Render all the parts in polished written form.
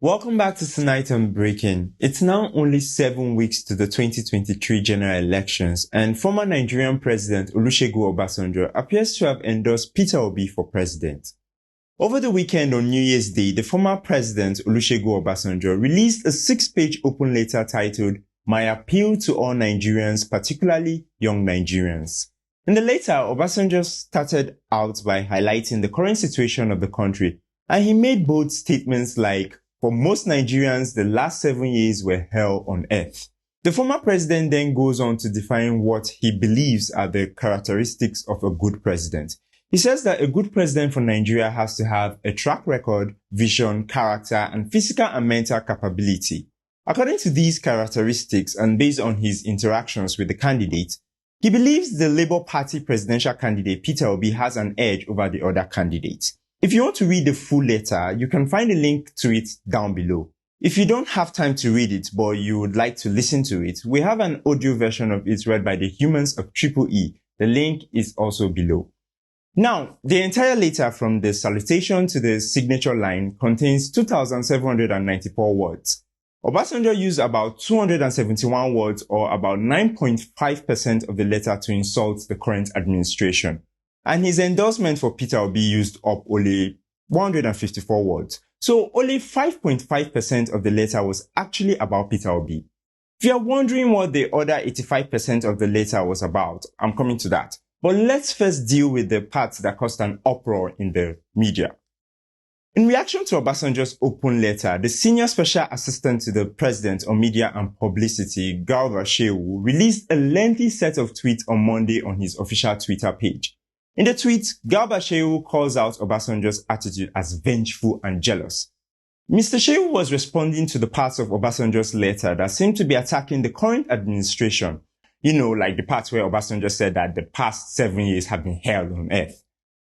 Welcome back to Tonight on Breaking. It's now only 7 weeks to the 2023 general elections, and former Nigerian President Olusegun Obasanjo appears to have endorsed Peter Obi for president. Over the weekend on New Year's Day, the former president Olusegun Obasanjo released a 6-page open letter titled, "My Appeal to All Nigerians, Particularly Young Nigerians." In the letter, Obasanjo started out by highlighting the current situation of the country, and he made bold statements like, "For most Nigerians, the last 7 years were hell on earth." The former president then goes on to define what he believes are the characteristics of a good president. He says that a good president for Nigeria has to have a track record, vision, character, and physical and mental capability. According to these characteristics and based on his interactions with the candidate, he believes the Labour Party presidential candidate Peter Obi has an edge over the other candidates. If you want to read the full letter, you can find a link to it down below. If you don't have time to read it, but you would like to listen to it, we have an audio version of it read by the humans of Triple E. The link is also below. Now, the entire letter from the salutation to the signature line contains 2,794 words. Obasanjo used about 271 words, or about 9.5% of the letter, to insult the current administration. And his endorsement for Peter Obi used up only 154 words. So only 5.5% of the letter was actually about Peter Obi. If you are wondering what the other 85% of the letter was about, I'm coming to that. But let's first deal with the parts that caused an uproar in the media. In reaction to Obasanjo's open letter, the senior special assistant to the president on media and publicity, Garba Shehu, released a lengthy set of tweets on Monday on his official Twitter page. In the tweet, Garba Shehu calls out Obasanjo's attitude as vengeful and jealous. Mr. Shehu was responding to the parts of Obasanjo's letter that seemed to be attacking the current administration. You know, like the parts where Obasanjo said that the past 7 years have been hell on earth.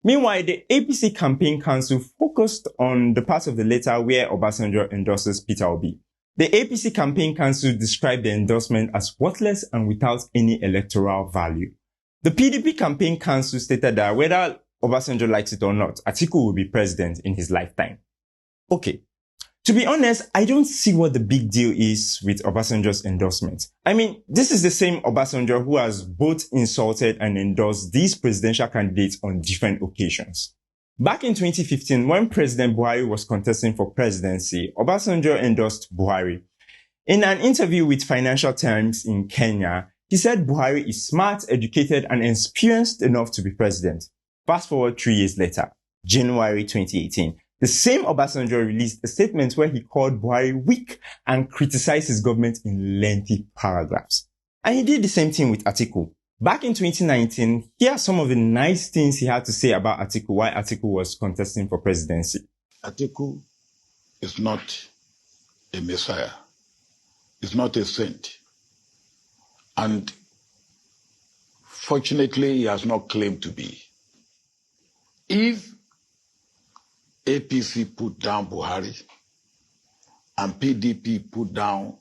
Meanwhile, the APC campaign council focused on the part of the letter where Obasanjo endorses Peter Obi. The APC campaign council described the endorsement as worthless and without any electoral value. The PDP campaign council stated that whether Obasanjo likes it or not, Atiku will be president in his lifetime. Okay. To be honest, I don't see what the big deal is with Obasanjo's endorsement. I mean, this is the same Obasanjo who has both insulted and endorsed these presidential candidates on different occasions. Back in 2015, when President Buhari was contesting for presidency, Obasanjo endorsed Buhari. In an interview with Financial Times in Kenya, he said Buhari is smart, educated, and experienced enough to be president. Fast forward 3 years later, January 2018, the same Obasanjo released a statement where he called Buhari weak and criticized his government in lengthy paragraphs. And he did the same thing with Atiku. Back in 2019, here are some of the nice things he had to say about Atiku while Atiku was contesting for presidency. Atiku is not a messiah. He's not a saint. And fortunately, he has not claimed to be. If APC put down Buhari and PDP put down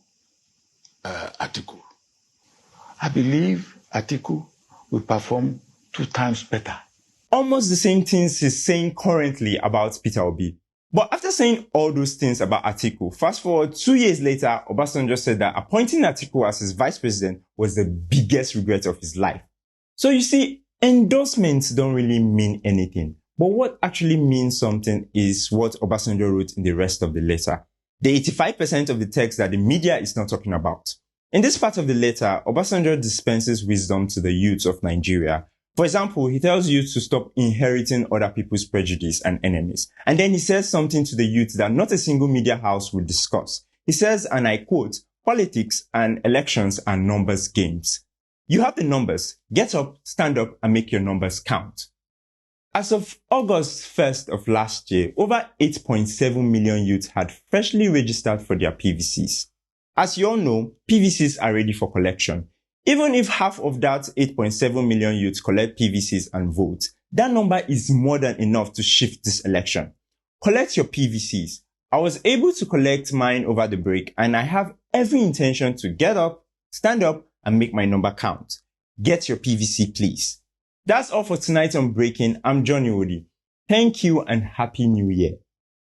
Atiku, I believe Atiku will perform 2 times better. Almost the same things he's saying currently about Peter Obi. But after saying all those things about Atiku, fast forward 2 years later, Obasanjo said that appointing Atiku as his vice president was the biggest regret of his life. So you see, endorsements don't really mean anything. But what actually means something is what Obasanjo wrote in the rest of the letter. The 85% of the text that the media is not talking about. In this part of the letter, Obasanjo dispenses wisdom to the youths of Nigeria. For example, he tells youth to stop inheriting other people's prejudice and enemies. And then he says something to the youth that not a single media house will discuss. He says, and I quote, "Politics and elections are numbers games. You have the numbers. Get up, stand up, and make your numbers count." As of August 1st of last year, over 8.7 million youths had freshly registered for their PVCs. As you all know, PVCs are ready for collection. Even if half of that 8.7 million youths collect PVCs and vote, that number is more than enough to shift this election. Collect your PVCs. I was able to collect mine over the break, and I have every intention to get up, stand up, and make my number count. Get your PVC, please. That's all for tonight on Breaking. I'm Johnny Woody. Thank you and Happy New Year.